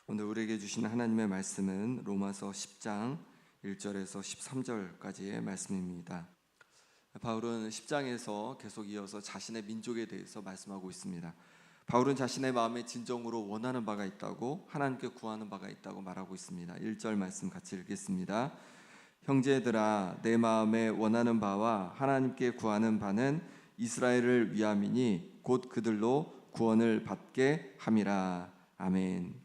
오늘 우리에게 주신 하나님의 말씀은 로마서 10장 1절에서 13절까지의 말씀입니다. 바울은 10장에서 계속 이어서 자신의 민족에 대해서 말씀하고 있습니다. 바울은 자신의 마음에 진정으로 원하는 바가 있다고, 하나님께 구하는 바가 있다고 말하고 있습니다. 1절 말씀 같이 읽겠습니다. 형제들아, 내 마음에 원하는 바와 하나님께 구하는 바는 이스라엘을 위함이니 곧 그들로 구원을 받게 함이라. 아멘.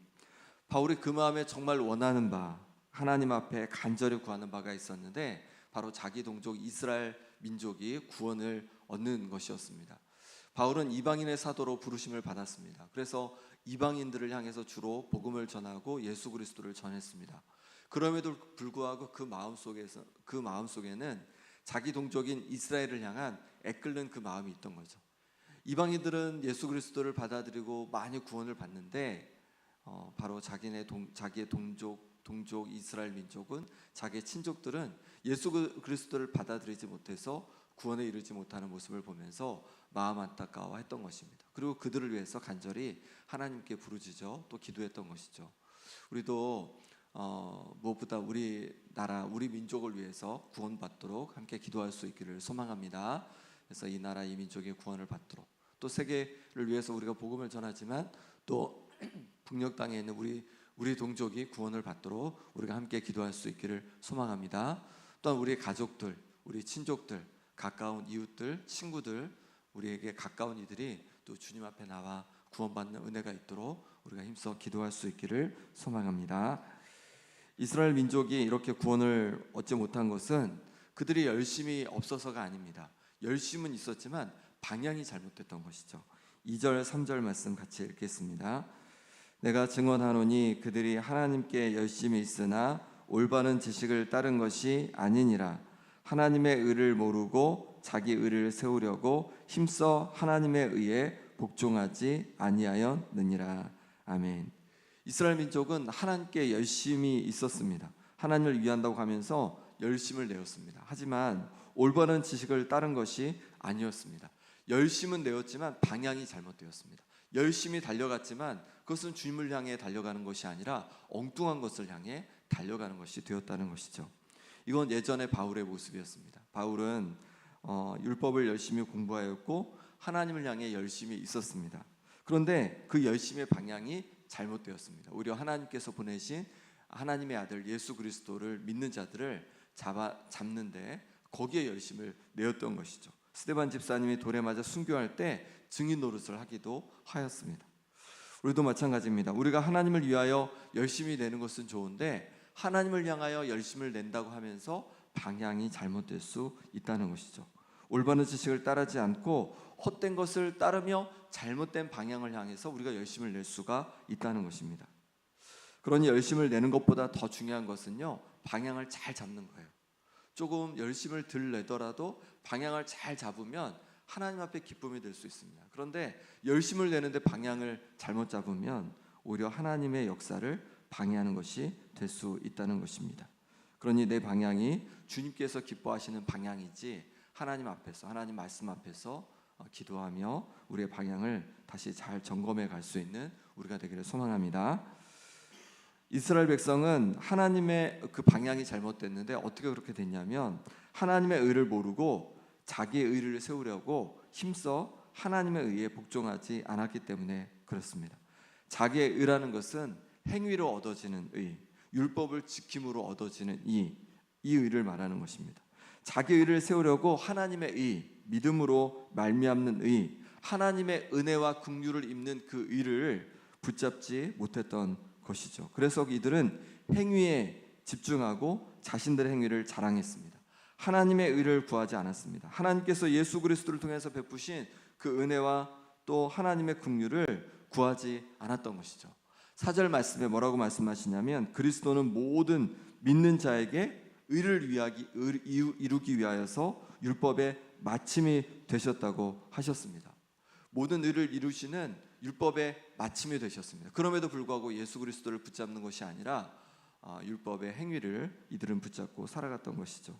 바울이 그 마음에 정말 원하는 바, 하나님 앞에 간절히 구하는 바가 있었는데 바로 자기 동족 이스라엘 민족이 구원을 얻는 것이었습니다. 바울은 이방인의 사도로 부르심을 받았습니다. 그래서 이방인들을 향해서 주로 복음을 전하고 예수 그리스도를 전했습니다. 그럼에도 불구하고 그 마음속에는 자기 동족인 이스라엘을 향한 애끓는 그 마음이 있던 거죠. 이방인들은 예수 그리스도를 받아들이고 많이 구원을 받는데 바로 자기의 동족 이스라엘 민족은, 자기의 친족들은 예수 그리스도를 받아들이지 못해서 구원에 이르지 못하는 모습을 보면서 마음 안타까워했던 것입니다. 그리고 그들을 위해서 간절히 하나님께 부르짖어 또 기도했던 것이죠. 우리도 무엇보다 우리 나라, 우리 민족을 위해서 구원받도록 함께 기도할 수 있기를 소망합니다. 그래서 이 나라, 이 민족의 구원을 받도록, 또 세계를 위해서 우리가 복음을 전하지만 또 북녘 땅에 있는 우리 동족이 구원을 받도록 우리가 함께 기도할 수 있기를 소망합니다. 또한 우리 가족들, 우리 친족들, 가까운 이웃들, 친구들, 우리에게 가까운 이들이 또 주님 앞에 나와 구원받는 은혜가 있도록 우리가 힘써 기도할 수 있기를 소망합니다. 이스라엘 민족이 이렇게 구원을 얻지 못한 것은 그들이 열심이 없어서가 아닙니다. 열심은 있었지만 방향이 잘못됐던 것이죠. 2절 3절 말씀 같이 읽겠습니다. 내가 증언하노니 그들이 하나님께 열심히 있으나 올바른 지식을 따른 것이 아니니라. 하나님의 의를 모르고 자기 의를 세우려고 힘써 하나님의 의에 복종하지 아니하였느니라. 아멘. 이스라엘 민족은 하나님께 열심히 있었습니다. 하나님을 위한다고 하면서 열심을 내었습니다. 하지만 올바른 지식을 따른 것이 아니었습니다. 열심은 내었지만 방향이 잘못되었습니다. 열심히 달려갔지만 그것은 주님을 향해 달려가는 것이 아니라 엉뚱한 것을 향해 달려가는 것이 되었다는 것이죠. 이건 예전의 바울의 모습이었습니다. 바울은 율법을 열심히 공부하였고 하나님을 향해 열심히 있었습니다. 그런데 그 열심의 방향이 잘못되었습니다. 오히려 하나님께서 보내신 하나님의 아들 예수 그리스도를 믿는 자들을 잡는데 거기에 열심을 내었던 것이죠. 스데반 집사님이 돌에 맞아 순교할 때 증인 노릇을 하기도 하였습니다. 우리도 마찬가지입니다. 우리가 하나님을 위하여 열심히 내는 것은 좋은데 하나님을 향하여 열심을 낸다고 하면서 방향이 잘못될 수 있다는 것이죠. 올바른 지식을 따르지 않고 헛된 것을 따르며 잘못된 방향을 향해서 우리가 열심을 낼 수가 있다는 것입니다. 그러니 열심을 내는 것보다 더 중요한 것은요, 방향을 잘 잡는 거예요. 조금 열심을 덜 내더라도 방향을 잘 잡으면 하나님 앞에 기쁨이 될 수 있습니다. 그런데 열심을 내는데 방향을 잘못 잡으면 오히려 하나님의 역사를 방해하는 것이 될 수 있다는 것입니다. 그러니 내 방향이 주님께서 기뻐하시는 방향이지 하나님 앞에서, 하나님 말씀 앞에서 기도하며 우리의 방향을 다시 잘 점검해 갈 수 있는 우리가 되기를 소망합니다. 이스라엘 백성은 하나님의 그 방향이 잘못됐는데 어떻게 그렇게 됐냐면 하나님의 의를 모르고 자기의 의를 세우려고 힘써 하나님의 의에 복종하지 않았기 때문에 그렇습니다. 자기의 의라는 것은 행위로 얻어지는 의, 율법을 지킴으로 얻어지는 이 의를 말하는 것입니다. 자기 의를 세우려고 하나님의 의, 믿음으로 말미암는 의, 하나님의 은혜와 긍휼을 입는 그 의를 붙잡지 못했던 것이죠. 그래서 이들은 행위에 집중하고 자신들의 행위를 자랑했습니다. 하나님의 의를 구하지 않았습니다. 하나님께서 예수 그리스도를 통해서 베푸신 그 은혜와 또 하나님의 긍휼을 구하지 않았던 것이죠. 4절 말씀에 뭐라고 말씀하시냐면 그리스도는 모든 믿는 자에게 의를 이루기 위하여서 율법의 마침이 되셨다고 하셨습니다. 모든 의를 이루시는 율법의 마침이 되셨습니다. 그럼에도 불구하고 예수 그리스도를 붙잡는 것이 아니라 율법의 행위를 이들은 붙잡고 살아갔던 것이죠.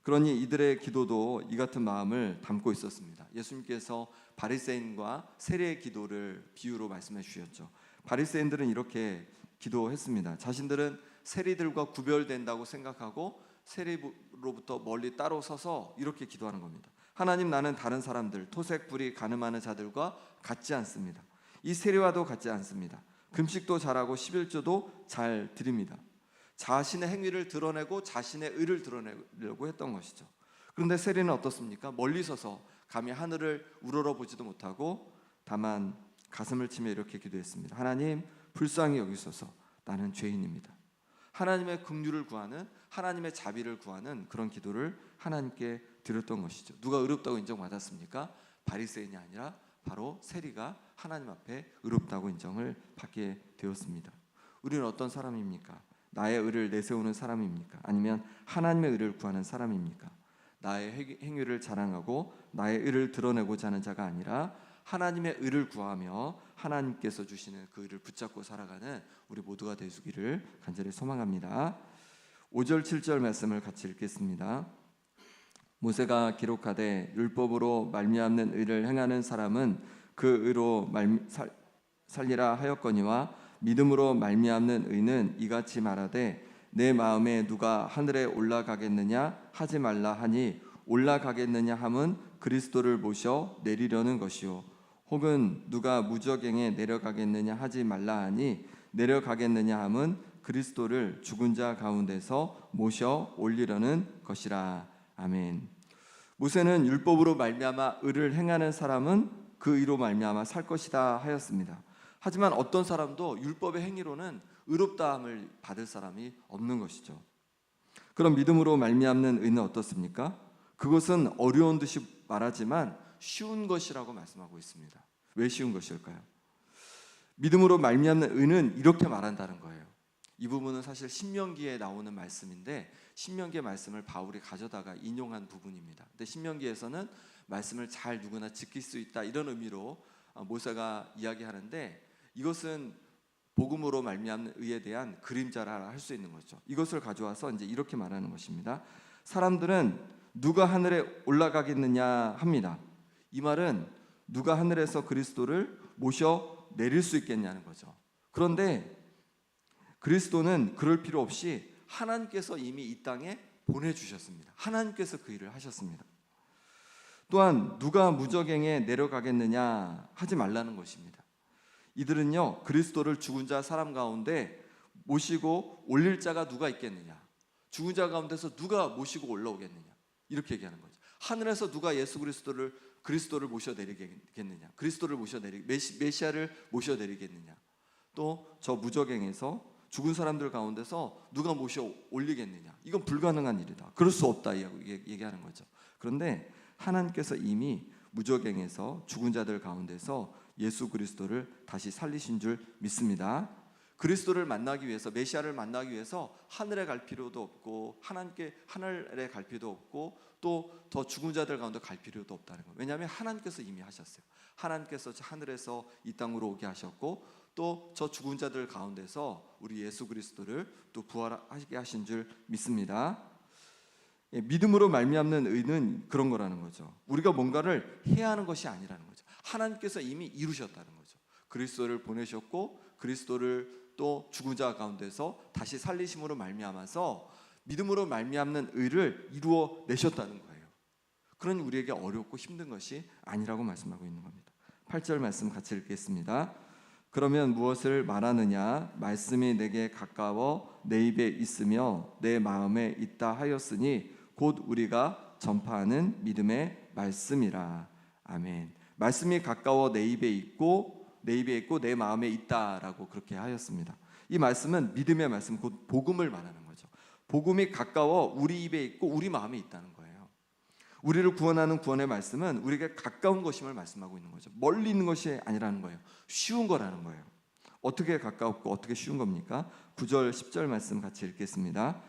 그러니 이들의 기도도 이 같은 마음을 담고 있었습니다. 예수님께서 바리새인과 세리의 기도를 비유로 말씀해 주셨죠. 바리새인들은 이렇게 기도했습니다. 자신들은 세리들과 구별된다고 생각하고 세리로부터 멀리 따로 서서 이렇게 기도하는 겁니다. 하나님, 나는 다른 사람들, 토색, 불이, 가늠하는 자들과 같지 않습니다. 이 세리와도 같지 않습니다. 금식도 잘하고 11조도 잘 드립니다. 자신의 행위를 드러내고 자신의 의를 드러내려고 했던 것이죠. 그런데 세리는 어떻습니까? 멀리 서서 감히 하늘을 우러러보지도 못하고 다만 가슴을 치며 이렇게 기도했습니다. 하나님, 불쌍히 여기소서. 나는 죄인입니다. 하나님의 긍휼을 구하는, 하나님의 자비를 구하는 그런 기도를 하나님께 드렸던 것이죠. 누가 의롭다고 인정받았습니까? 바리새인이 아니라 바로 세리가 하나님 앞에 의롭다고 인정을 받게 되었습니다. 우리는 어떤 사람입니까? 나의 의를 내세우는 사람입니까? 아니면 하나님의 의를 구하는 사람입니까? 나의 행위를 자랑하고 나의 의를 드러내고자 하는 자가 아니라 하나님의 의를 구하며 하나님께서 주시는 그 의를 붙잡고 살아가는 우리 모두가 되시기를 간절히 소망합니다. 5절 7절 말씀을 같이 읽겠습니다. 모세가 기록하되 율법으로 말미암는 의를 행하는 사람은 그 의로 살리라 하였거니와 믿음으로 말미암는 의는 이같이 말하되 내 마음에 누가 하늘에 올라가겠느냐 하지 말라 하니 올라가겠느냐 함은 그리스도를 모셔 내리려는 것이요 혹은 누가 무저갱에 내려가겠느냐 하지 말라 하니 내려가겠느냐 함은 그리스도를 죽은 자 가운데서 모셔 올리려는 것이라. 아멘. 모세는 율법으로 말미암아 의를 행하는 사람은 그 의로 말미암아 살 것이다 하였습니다. 하지만 어떤 사람도 율법의 행위로는 의롭다함을 받을 사람이 없는 것이죠. 그럼 믿음으로 말미암는 의는 어떻습니까? 그것은 어려운 듯이 말하지만 쉬운 것이라고 말씀하고 있습니다. 왜 쉬운 것일까요? 믿음으로 말미암는 의는 이렇게 말한다는 거예요. 이 부분은 사실 신명기에 나오는 말씀인데 신명기의 말씀을 바울이 가져다가 인용한 부분입니다. 근데 신명기에서는 말씀을 잘 누구나 지킬 수 있다 이런 의미로 모세가 이야기하는데 이것은 복음으로 말미암는 의에 대한 그림자라 할 수 있는 거죠. 이것을 가져와서 이제 이렇게 말하는 것입니다. 사람들은 누가 하늘에 올라가겠느냐 합니다. 이 말은 누가 하늘에서 그리스도를 모셔 내릴 수 있겠냐는 거죠. 그런데 그리스도는 그럴 필요 없이 하나님께서 이미 이 땅에 보내주셨습니다. 하나님께서 그 일을 하셨습니다. 또한 누가 무저갱에 내려가겠느냐 하지 말라는 것입니다. 이들은요 그리스도를 죽은 자 사람 가운데 모시고 올릴 자가 누가 있겠느냐, 죽은 자 가운데서 누가 모시고 올라오겠느냐 이렇게 얘기하는 거죠. 하늘에서 누가 예수 그리스도를 모셔내리겠느냐, 그리스도를 메시아를 모셔내리겠느냐, 또 저 무저갱에서 죽은 사람들 가운데서 누가 모셔 올리겠느냐, 이건 불가능한 일이다, 그럴 수 없다 얘기하는 거죠. 그런데 하나님께서 이미 무저갱에서 죽은 자들 가운데서 예수 그리스도를 다시 살리신 줄 믿습니다. 그리스도를 만나기 위해서, 메시아를 만나기 위해서 하늘에 갈 필요도 없고 하늘에 갈 필요도 없고 또 더 죽은 자들 가운데 갈 필요도 없다는 거예요. 왜냐하면 하나님께서 이미 하셨어요. 하나님께서 하늘에서 이 땅으로 오게 하셨고 또 저 죽은 자들 가운데서 우리 예수 그리스도를 또 부활하게 하신 줄 믿습니다. 믿음으로 말미암는 의는 그런 거라는 거죠. 우리가 뭔가를 해야 하는 것이 아니라는 거죠. 하나님께서 이미 이루셨다는 거죠. 그리스도를 보내셨고 그리스도를 또 죽은 자 가운데서 다시 살리심으로 말미암아서 믿음으로 말미암는 의를 이루어 내셨다는 거예요. 그러니 우리에게 어렵고 힘든 것이 아니라고 말씀하고 있는 겁니다. 8절 말씀 같이 읽겠습니다. 그러면 무엇을 말하느냐? 말씀이 내게 가까워 내 입에 있으며 내 마음에 있다 하였으니 곧 우리가 전파하는 믿음의 말씀이라. 아멘. 말씀이 가까워 내 입에 있고 내 마음에 있다라고 그렇게 하였습니다. 이 말씀은 믿음의 말씀, 곧 복음을 말하는 거죠. 복음이 가까워 우리 입에 있고 우리 마음에 있다는 거예요. 우리를 구원하는 구원의 말씀은 우리에게 가까운 것임을 말씀하고 있는 거죠. 멀리 있는 것이 아니라는 거예요. 쉬운 거라는 거예요. 어떻게 가까웠고 어떻게 쉬운 겁니까? 9절 10절 말씀 같이 읽겠습니다.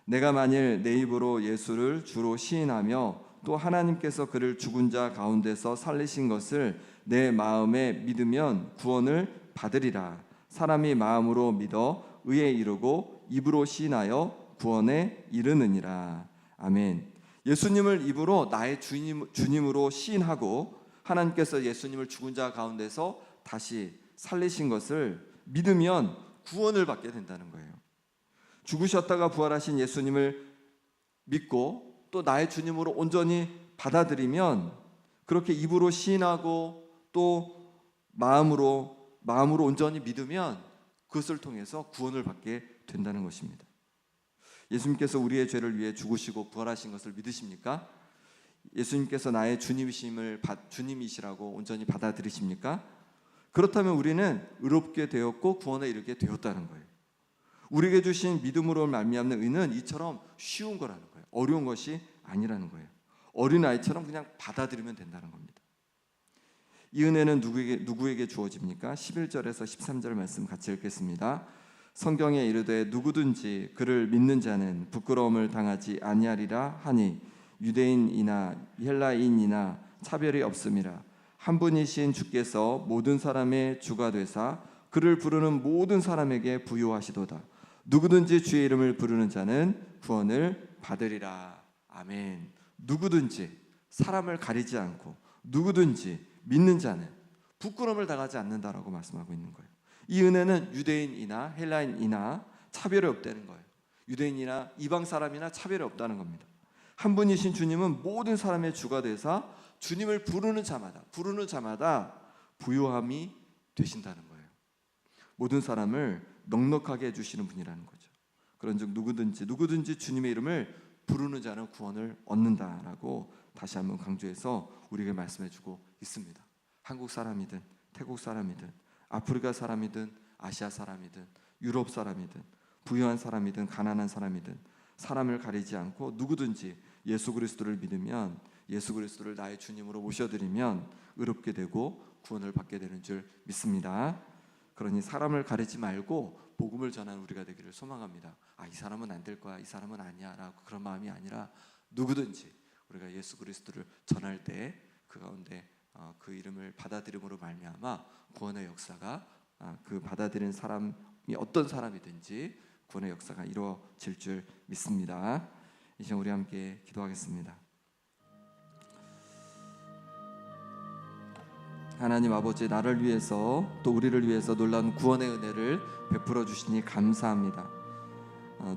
내가 만일 내 입으로 예수를 주로 시인하며 또 하나님께서 그를 죽은 자 가운데서 살리신 것을 내 마음에 믿으면 구원을 받으리라. 사람이 마음으로 믿어 의에 이르고 입으로 시인하여 구원에 이르느니라. 아멘. 예수님을 입으로 나의 주님으로 시인하고 하나님께서 예수님을 죽은 자 가운데서 다시 살리신 것을 믿으면 구원을 받게 된다는 거예요. 죽으셨다가 부활하신 예수님을 믿고 또 나의 주님으로 온전히 받아들이면, 그렇게 입으로 시인하고 또 마음으로 온전히 믿으면 그것을 통해서 구원을 받게 된다는 것입니다. 예수님께서 우리의 죄를 위해 죽으시고 부활하신 것을 믿으십니까? 예수님께서 나의 주님이시라고 온전히 받아들이십니까? 그렇다면 우리는 의롭게 되었고 구원에 이르게 되었다는 거예요. 우리에게 주신 믿음으로 말미암는 의는 이처럼 쉬운 거라는 거예요. 어려운 것이 아니라는 거예요. 어린아이처럼 그냥 받아들이면 된다는 겁니다. 이 은혜는 누구에게 주어집니까? 11절에서 13절 말씀 같이 읽겠습니다. 성경에 이르되 누구든지 그를 믿는 자는 부끄러움을 당하지 아니하리라 하니 유대인이나 헬라인이나 차별이 없음이라. 한 분이신 주께서 모든 사람의 주가 되사 그를 부르는 모든 사람에게 부요하시도다. 누구든지 주의 이름을 부르는 자는 구원을 받으리라. 아멘. 누구든지, 사람을 가리지 않고 누구든지 믿는 자는 부끄러움을 당하지 않는다라고 말씀하고 있는 거예요. 이 은혜는 유대인이나 헬라인이나 차별이 없다는 거예요. 유대인이나 이방 사람이나 차별이 없다는 겁니다. 한 분이신 주님은 모든 사람의 주가 되사 주님을 부르는 자마다 부요함이 되신다는 거예요. 모든 사람을 넉넉하게 해주시는 분이라는 거죠. 그런즉 누구든지 주님의 이름을 부르는 자는 구원을 얻는다라고 다시 한번 강조해서 우리에게 말씀해주고 있습니다. 한국 사람이든 태국 사람이든 아프리카 사람이든 아시아 사람이든 유럽 사람이든 부유한 사람이든 가난한 사람이든 사람을 가리지 않고 누구든지 예수 그리스도를 믿으면, 예수 그리스도를 나의 주님으로 모셔드리면 의롭게 되고 구원을 받게 되는 줄 믿습니다. 그러니 사람을 가리지 말고 복음을 전하는 우리가 되기를 소망합니다. 이 사람은 안 될 거야, 이 사람은 아니야 라고 그런 마음이 아니라 누구든지 우리가 예수 그리스도를 전할 때 그 가운데 그 이름을 받아들임으로 말미암아 구원의 역사가, 그 받아들인 사람이 어떤 사람이든지 구원의 역사가 이루어질 줄 믿습니다. 이 시간 우리 함께 기도하겠습니다. 하나님 아버지, 나를 위해서 또 우리를 위해서 놀라운 구원의 은혜를 베풀어 주시니 감사합니다.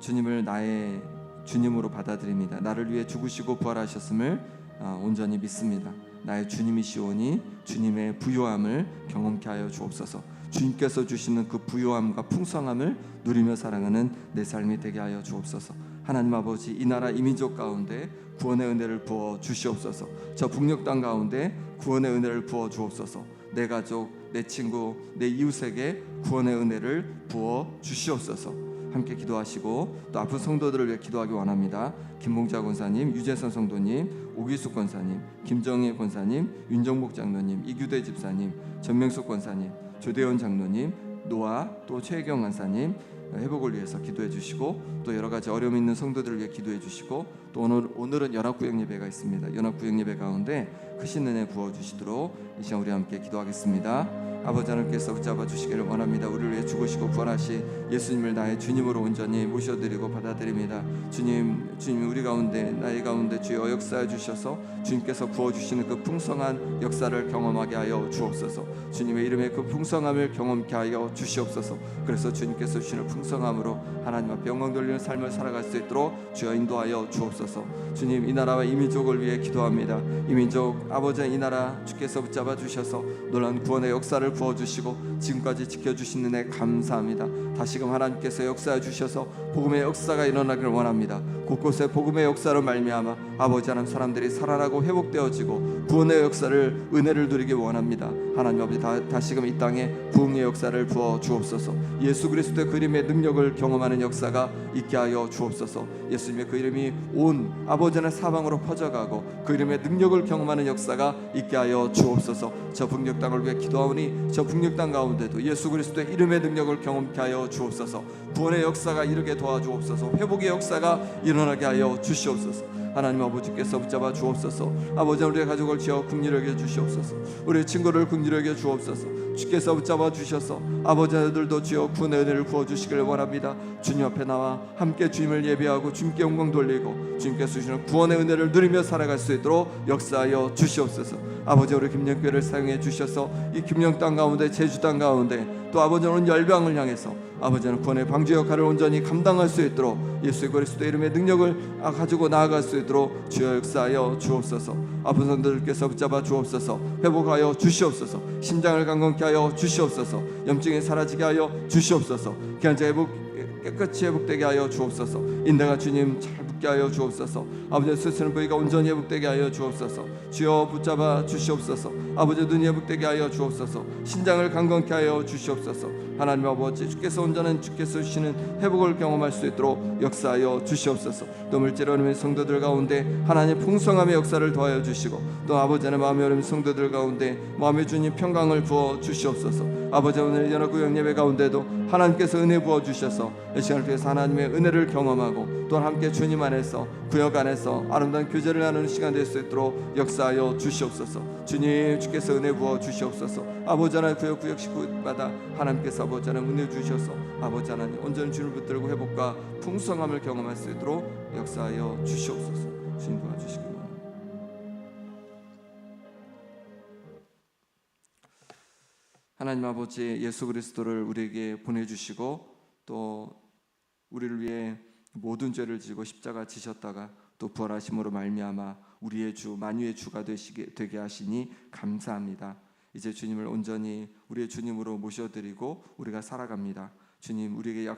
주님을 나의 주님으로 받아들입니다. 나를 위해 죽으시고 부활하셨음을 온전히 믿습니다. 나의 주님이시오니 주님의 부요함을 경험케 하여 주옵소서. 주님께서 주시는 그 부요함과 풍성함을 누리며 살아가는 내 삶이 되게 하여 주옵소서. 하나님 아버지, 이 나라 이 민족 가운데 구원의 은혜를 부어 주시옵소서. 저 북녘 땅 가운데 구원의 은혜를 부어 주옵소서. 내 가족, 내 친구, 내 이웃에게 구원의 은혜를 부어 주시옵소서. 함께 기도하시고 또 아픈 성도들을 위해 기도하기 원합니다. 김봉자 권사님, 유재선 성도님, 오기숙 권사님, 김정희 권사님, 윤정복 장로님, 이규대 집사님, 전명숙 권사님, 조대원 장로님, 노아 또 최혜경 권사님 회복을 위해서 기도해 주시고, 또 여러 가지 어려움 있는 성도들을 위해 기도해 주시고, 또 오늘은 연합구역 예배가 있습니다. 연합구역 예배 가운데 크신 은혜 부어 주시도록 이 시간 우리 함께 기도하겠습니다. 아버지 하나님께서 붙잡아 주시기를 원합니다. 우리를 위해 죽으시고 부활하신 예수님을 나의 주님으로 온전히 모셔드리고 받아들입니다. 주님 우리 가운데, 나의 가운데 주여 역사해 주셔서 주님께서 부어주시는 그 풍성한 역사를 경험하게 하여 주옵소서. 주님의 이름의 그 풍성함을 경험케 하여 주시옵소서. 그래서 주님께서 주시는 풍성함으로 하나님 앞에 영광 돌리는 삶을 살아갈 수 있도록 주여 인도하여 주옵소서. 주님, 이 나라와 이 민족을 위해 기도합니다. 이 민족 아버지, 이 나라 주께서 붙잡아 주셔서 놀라운 구원의 역사를 부어주시고 지금까지 지켜주신 은혜 감사합니다. 다시금 하나님께서 역사해 주셔서 복음의 역사가 일어나기를 원합니다. 곳곳에 복음의 역사로 말미암아 아버지 하나님 사람들이 살아나고 회복되어지고 구원의 역사를, 은혜를 누리기 원합니다. 하나님 아버지, 다시금 이 땅에 부흥의 역사를 부어 주옵소서. 예수 그리스도의 그 이름의 능력을 경험하는 역사가 있게 하여 주옵소서. 예수님의 그 이름이 온 아버지 하나님 사방으로 퍼져가고 그 이름의 능력을 경험하는 역사가 있게 하여 주옵소서. 저 북녘 땅을 위해 기도하오니 저 북녘 땅 가운데도 예수 그리스도의 이름의 능력을 경험케 하여 주옵소서. 구원의 역사가 이르게 도와주옵소서. 회복의 역사가 일어나게 하여 주시옵소서. 하나님 아버지께서 붙잡아 주옵소서. 아버지, 우리의 가족을 지어 긍휼히 여겨 주시옵소서. 우리의 친구를 긍휼히 여겨 주옵소서. 주께서 붙잡아 주셔서 아버지 아들도 주여 구원의 은혜를 부어주시길 원합니다. 주님 앞에 나와 함께 주님을 예배하고 주님께 영광 돌리고 주님께서 주시는 구원의 은혜를 누리며 살아갈 수 있도록 역사하여 주시옵소서. 아버지, 우리 김영교회를 사용해 주셔서 이 김영 땅 가운데, 제주 땅 가운데 또 아버지는 열방을 향해서 아버지는 구원의 방주 역할을 온전히 감당할 수 있도록 예수 그리스도의 이름의 능력을 가지고 나아갈 수 있도록 주여 역사하여 주옵소서. 아픈 성도들께서 붙잡아 주옵소서. 회복하여 주시옵소서. 심장을 강건케 하여 주시옵소서. 염증이 사라지게 하여 주시옵소서. 기한자 깨끗이 회복되게 하여 주옵소서. 인대가 주님 잘 붙게 하여 주옵소서. 아버지 스스는 부위가 온전히 회복되게 하여 주옵소서. 주여 붙잡아 주시옵소서. 아버지 눈이 회복되게 하여 주옵소서. 신장을 강건케 하여 주시옵소서. 하나님 아버지 주께서 온전한 주께서 주시는 회복을 경험할 수 있도록 역사하여 주시옵소서. 또 물질 어려운 성도들 가운데 하나님 풍성함의 역사를 더하여 주시고 또 아버지 하나님 마음이 어려운 성도들 가운데 마음의 주님 평강을 부어 주시옵소서. 아버지 오늘 연합구역 예배 가운데도 하나님께서 은혜 부어 주셔서 이 시간을 통해서 하나님의 은혜를 경험하고 또한 함께 주님 안에서 구역 안에서 아름다운 교제를 나누는 시간 될 수 있도록 역사하여 주시옵소서. 주님 주께서 은혜 부어 주시옵소서. 아버지 하나님 구역 식구마다 하나님께서 아버지 하나님 은혜 주셔서 아버지 하나님 온전히 주님을 붙들고 회복과 풍성함을 경험할 수 있도록 역사하여 주시옵소서. 주님 도와주시기 바랍니다. 하나님 아버지 예수 그리스도를 우리에게 보내주시고 또 우리를 위해 모든 죄를 지고 십자가 지셨다가 또 부활하심으로 말미암아 우리의 주 만유의 주가 되게 하시니 감사합니다. 이제 주님을 온전히 우리의 주님으로 모셔드리고 우리가 살아갑니다. 주님 우리에게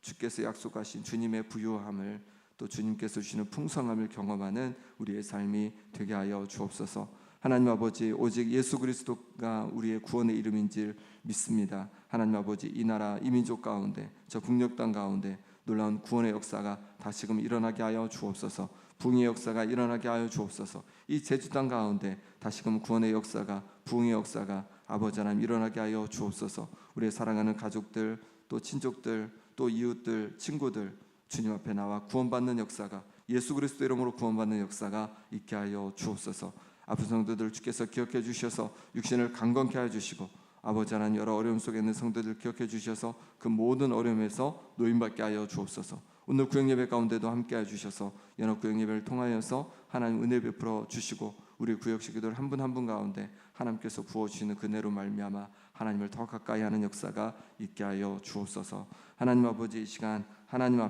주께서 약속하신 주님의 부유함을 또 주님께서 주시는 풍성함을 경험하는 우리의 삶이 되게 하여 주옵소서. 하나님 아버지 오직 예수 그리스도가 우리의 구원의 이름인 줄 믿습니다. 하나님 아버지 이 나라 이 민족 가운데 저 북녘 땅 가운데 놀라운 구원의 역사가 다시금 일어나게 하여 주옵소서. 부흥의 역사가 일어나게 하여 주옵소서. 이 제주 땅 가운데 다시금 구원의 역사가 부흥의 역사가 아버지 하나님 일어나게 하여 주옵소서. 우리의 사랑하는 가족들 또 친족들 또 이웃들 친구들 주님 앞에 나와 구원받는 역사가 예수 그리스도 이름으로 구원받는 역사가 있게 하여 주옵소서. 아픈 성도들 주께서 기억해 주셔서 육신을 강건케 하여 주시고 아버지 하나님 여러 어려움 속에 있는 성도들 기억해 주셔서 그 모든 어려움에서 노임받게 하여 주옵소서. 오늘 구역예배 가운데도 함께 해 주셔서 연합 구역예배를 통하여서 하나님 은혜 베풀어 주시고 우리 구역식구들 한 분 한 분 가운데 하나님께서 부어주시는 그 은혜로 말미암아 하나님을 더 가까이 하는 역사가 있게 하여 주옵소서. 하나님 아버지 이 시간 하나님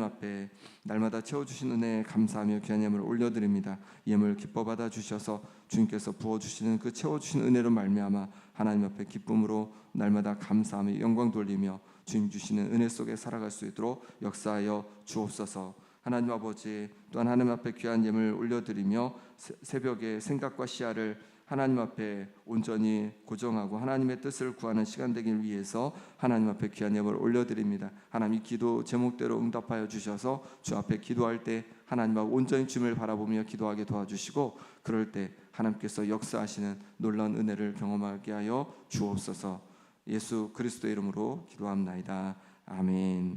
앞에 날마다 채워주신 은혜에 감사하며 귀한 예물을 올려드립니다. 예물 기뻐 받아 주셔서 주님께서 부어주시는 그 채워주신 은혜로 말미암아 하나님 앞에 기쁨으로 날마다 감사하며 영광 돌리며 주님 주시는 은혜 속에 살아갈 수 있도록 역사하여 주옵소서. 하나님 아버지 또한 하나님 앞에 귀한 예물 올려드리며 새벽에 생각과 시야를 하나님 앞에 온전히 고정하고 하나님의 뜻을 구하는 시간 되길 위해서 하나님 앞에 귀한 예물을 올려드립니다. 하나님 기도 제목대로 응답하여 주셔서 주 앞에 기도할 때 하나님 앞에 온전히 주님을 바라보며 기도하게 도와주시고 그럴 때 하나님께서 역사하시는 놀라운 은혜를 경험하게 하여 주옵소서. 예수 그리스도의 이름으로 기도합나이다. 아멘.